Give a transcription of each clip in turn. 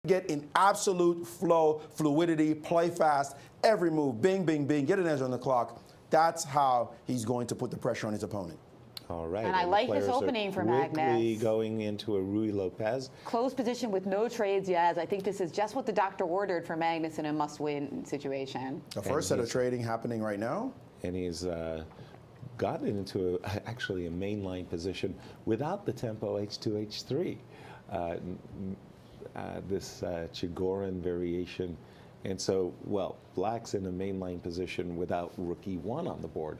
get in absolute flow, fluidity, play fast, every move, bing, bing, bing, get an edge on the clock. That's how he's going to put the pressure on his opponent. All right. And I like this opening for Magnus. Going into a Rui Lopez. Closed position with no trades yet. I think this is just what the doctor ordered for Magnus in a must-win situation. The first set of trading happening right now. And he's gotten into actually a mainline position without the tempo H2, H3. This Chigorin variation. And so, well, black's in a mainline position without rook E1 on the board.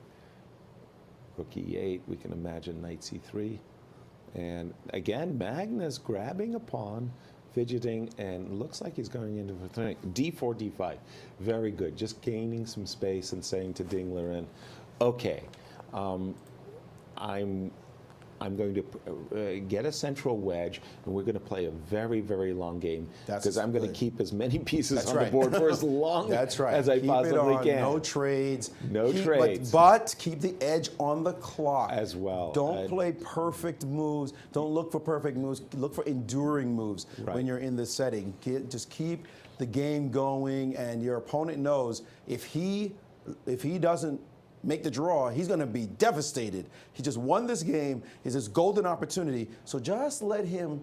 Rook E8, we can imagine knight C3. And again, Magnus grabbing a pawn, fidgeting, and looks like he's going into D4, D5. Very good. Just gaining some space and saying to Ding Liren, okay, I'm going to get a central wedge, and we're going to play a very, very long game because I'm going to keep as many pieces on the board for as long as I possibly can. No trades. No trades. But keep the edge on the clock. As well. Don't play perfect moves. Don't look for perfect moves. Look for enduring moves when you're in this setting. Just keep the game going, and your opponent knows if he doesn't make the draw, he's going to be devastated. He just won this game. It's his golden opportunity. So just let him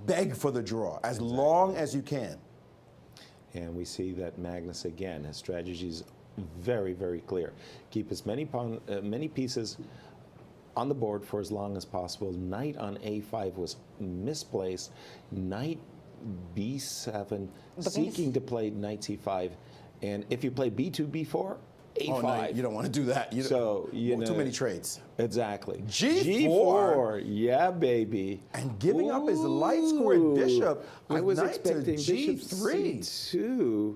beg for the draw as long as you can. And we see that Magnus, again, his strategy is very, very clear. Keep as many pieces on the board for as long as possible. Knight on A5 was misplaced. Knight B7, seeking to play knight C5. And if you play B2, B4, A5. Oh, no, you don't want to do that. So, you know, too many trades. Exactly. G4. Yeah, baby. And giving up his light-squared bishop with I was knight expecting to bishop G3. C2,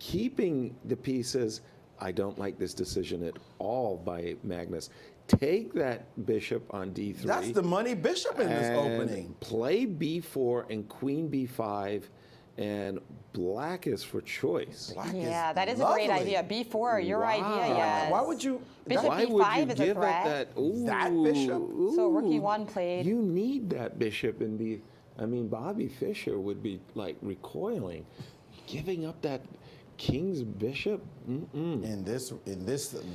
keeping the pieces. I don't like this decision at all by Magnus. Take that bishop on D3. That's the money bishop in this opening. Play B4 and queen B5. And black is for choice. Yeah, that is a great idea. B4, your idea, yes. Why would you? Bishop B5 is a threat. That bishop? So rook E1 played. You need that bishop in the. I mean, Bobby Fischer would be like recoiling, giving up that king's bishop. In this,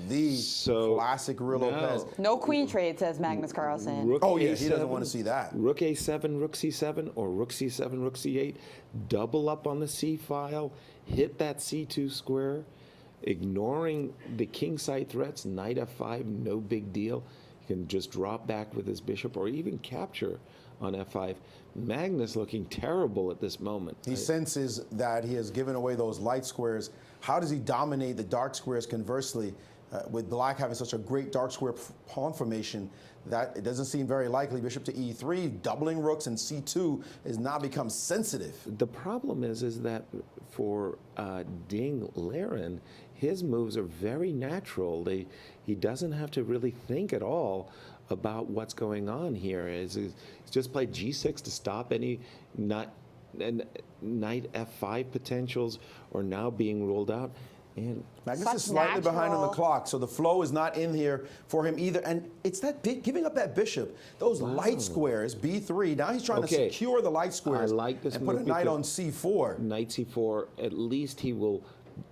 the classic Rui Lopez. No queen trade, says Magnus Carlsen. Rook A7, he doesn't A7, want to see that. Rook A7, Rook C7, or Rook C7, Rook C8. Double up on the C file. Hit that C2 square. Ignoring the kingside threats. Knight F5, no big deal. He can just drop back with his bishop or even capture on F5. Magnus looking terrible at this moment. He senses that he has given away those light squares. How does he dominate the dark squares conversely? With black having such a great dark square pawn formation, that it doesn't seem very likely. Bishop to E3, doubling rooks, and C2 has now become sensitive. The problem is that for Ding Liren, his moves are very natural. He doesn't have to really think at all about what's going on here. He's just played G6 to stop any knight F5 potentials or now being ruled out. And Magnus is slightly behind on the clock, so the flow is not in here for him either. And it's that giving up that bishop, those light squares, B3. Now he's trying to secure the light squares and put a knight on C4. Knight C4, at least he will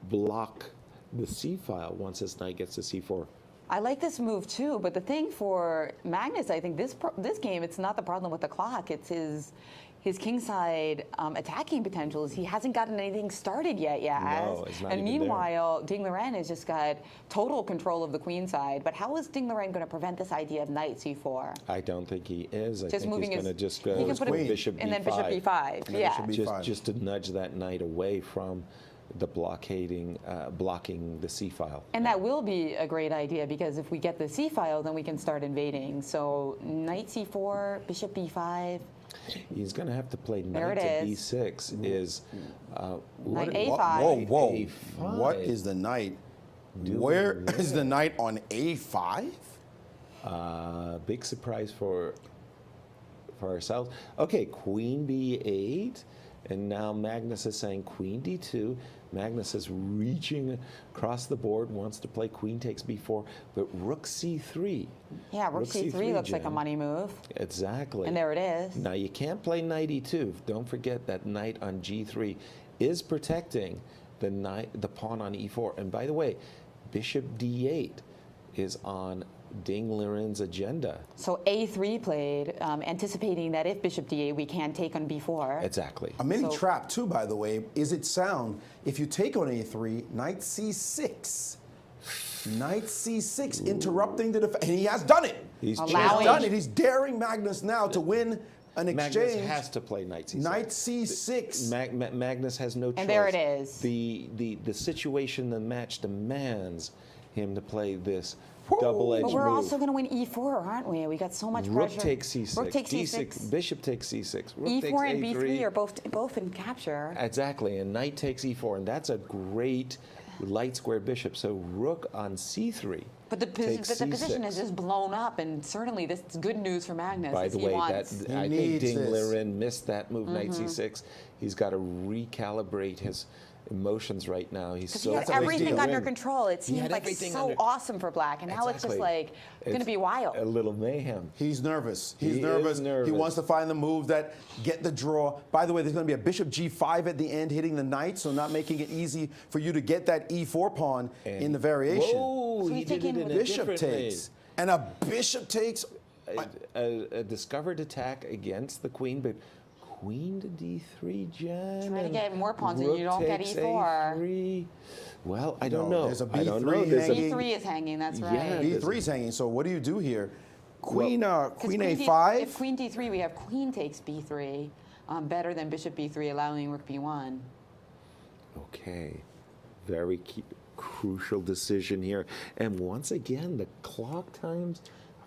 block the C file once his knight gets to C4. I like this move too, but the thing for Magnus, I think this game, it's not the problem with the clock. It's his kingside attacking potentials. He hasn't gotten anything started yet, No, it's not and even meanwhile, Ding Liren has just got total control of the queen side. But how is Ding Liren going to prevent this idea of knight C4? I don't think he is. I Just think moving he's going to just go bishop and then bishop B5. Yeah. Just to nudge that knight away from the blocking the C file. And that will be a great idea because if we get the C file, then we can start invading. So knight C4, bishop B5. He's going to have to play knight to B6. Knight A5. Whoa. A5. What is the knight? Where is the knight on A5? Big surprise for ourselves. Okay, queen B8. And now Magnus is saying queen d2. Magnus is reaching across the board, wants to play queen takes b4, but rook c3. Yeah, rook c3 looks like a Jen. money move. Exactly. And there it is. Now you can't play knight e2. Don't forget that knight on g3 is protecting the pawn on e4. And by the way, bishop d8 is on Ding Liren's agenda. So a3 played, anticipating that if bishop d8, we can take on b4. Exactly. A mini So- trap too, by the way. Is it sound if you take on a3, knight c6? Knight c6, interrupting the defense. And he has done it. He's He Allowing- has done it. He's daring Magnus now to win an Magnus exchange. has to play knight c6. Knight c6. Magnus has no choice. And there it is. The situation, the match demands him to play this Woo! double-edged But we're move. also going to win e4, aren't we? We got so much Rook pressure. takes c6. Rook takes d6. c6. Bishop takes c6. Rook E4 takes and a3. b3 are both in capture. Exactly, and knight takes e4, and that's a great light square bishop. So rook on c3. But the takes position c6. has just blown up, and certainly this is good news for Magnus. By as the he way, wants. I think needs Ding this. Liren missed that move, knight c6. He's got to recalibrate his emotions right now. He's Because so he had That's a big everything deal. under control. It He seemed had like everything so under- awesome for Black, and now it's just Exactly. like going to be wild. A little mayhem. He's nervous. He's He is nervous. nervous. He wants to find the move that get the draw. By the way, there's going to be a bishop g5 at the end, hitting the knight, so not making it easy for you to get that e4 pawn And in the variation. Whoa, So he he's did it taking in a Bishop different takes. And a bishop takes. a discovered attack against the queen, but queen to d3, Jen. Try to and get more pawns and rook you don't get takes e4. A3. Well, I don't No, know. there's a I don't know. B3 There's a hanging. B3 is hanging, that's right. Yeah. b3's hanging. So what do you do here? Queen, Because queen D- a5. If queen d3, we have queen takes b3, better than bishop b3, allowing rook b1. Okay, very crucial decision here. And once again, the clock times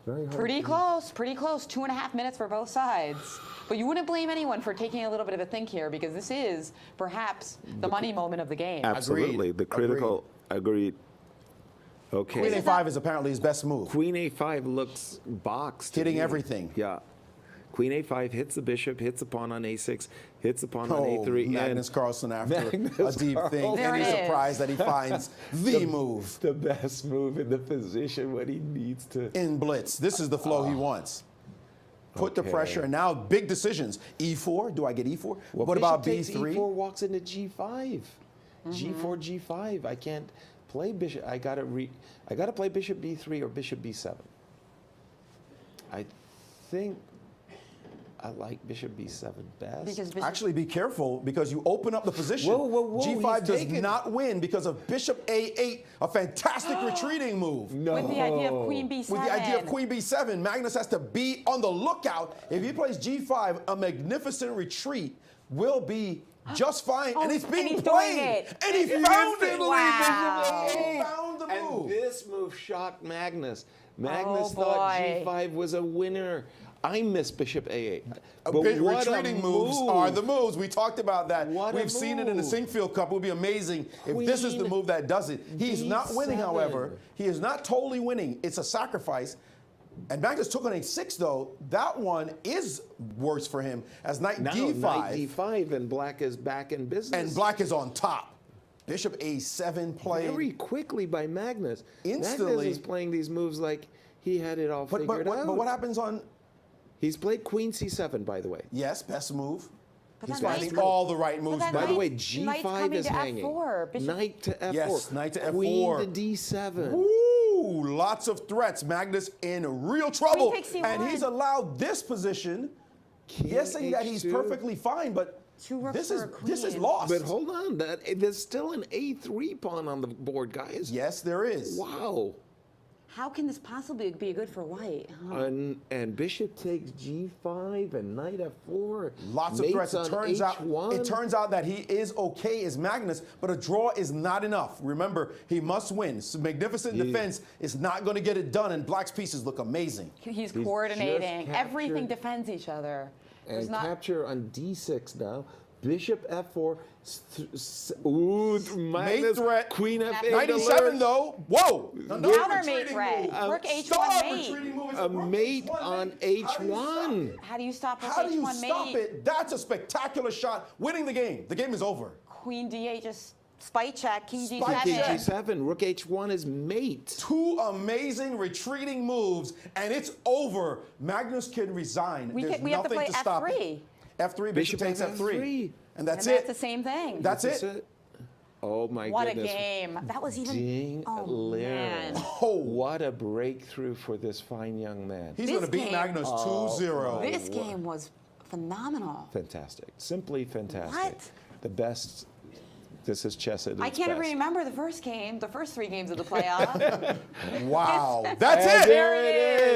are very hard. Pretty close, pretty close. 2.5 minutes for both sides. But you wouldn't blame anyone for taking a little bit of a think here, because this is perhaps the money moment of the game. Absolutely, Agreed. the critical. Agreed. Okay. Queen This is a5 is apparently his best move. Queen a5 looks boxed. to Hitting me. everything. Yeah. Queen a5 hits the bishop, hits the pawn on a6, hits the pawn on Oh, a3. Magnus and Carlsen after a Magnus deep think. Carlsen. There And he's it is. surprised that he finds the move the best move in the position when he needs to. in Blitz. This is the flow he wants. Put the Okay. pressure, and now big decisions. E4, do I get E4? Well, What bishop about takes B3? E4 walks into G5. G4, G5. I can't play bishop. I gotta play bishop B3 or bishop B7. I think I like bishop B7 best. Because bishop, Actually, be careful because you open up the position. Whoa, whoa, whoa, G5 he's does taken- not win because of bishop A8, a fantastic retreating move. no. with the idea of queen b7. With the idea of queen b7, Magnus has to be on the lookout. If he plays g5, a magnificent retreat will be just fine. Oh, and it's being and he's doing played. it. And he found it. Wow. He found the And move. this move shocked Magnus. Magnus Oh, thought boy. G5 was a winner. I miss bishop A8. But what a Retreating moves move. are the moves. We talked about that. What a We've seen it in the move. Sinkfield Cup. It would be amazing if this is the Queen move that does it. He's not winning, B7. however. He is not totally winning. It's a sacrifice. And Magnus took on a6, though. That one is worse for him as knight Now d5. knight D5 and black is back in business. And black is on top. Bishop a7 played. Very quickly by Magnus. Instantly. Magnus is playing these moves like he had it all But figured out. what happens on, He's played queen c7, by the way. yes, best move. But He's that finding knight's all the right moves. that By the back. way, knight's G5 coming is to hanging. F4. Bishop- Knight to F4. Yes, knight to Queen F4. to D7. Ooh, lots of threats. Magnus in real trouble. takes C1. And he's allowed this position, guessing that he's H2. perfectly fine, but Two rooks this for is a this is queen. lost. But hold on, there's still an A3 pawn on the board, guys. Yes, there is. Wow. How can this possibly be good for white? Huh? And bishop takes G5 and knight F4. Lots of mates threats. It on turns H1. out that he is okay as Magnus, but a draw is not enough. Remember, he must win. So magnificent defense is not going to get it done, and Black's pieces look amazing. He's just coordinating. captured- Everything defends each other. There's And not. capture on D6 now. Bishop F4. Ooh, Magnus, threat. Queen F8 97 alert. though. Whoa. Countermate threat. Rook Stop H1 retreating mate. move. A mate on H1. How do you stop Rook How do you H1 stop mate? it? That's a spectacular shot, winning the game. The game is over. Queen D8 just spite check. King Spite G7. King check. G7. Rook H1 is mate. Two amazing retreating moves, and it's over. Magnus can resign. We There's have to nothing play to stop F3. it. F3, Bishop takes F3. F3. And that's And it. that's the same thing. That's That's it. Oh my What a goodness. game. That was even. Ding Oh, Liren. man. Oh, What a breakthrough for this fine young man. he's This going to beat game- Magnus 2-0. This game was phenomenal. Fantastic. Simply fantastic. What? The best. This is chess at its I can't even best. remember the first game, the first 3 games of the playoff. Wow. That's And it. there it is.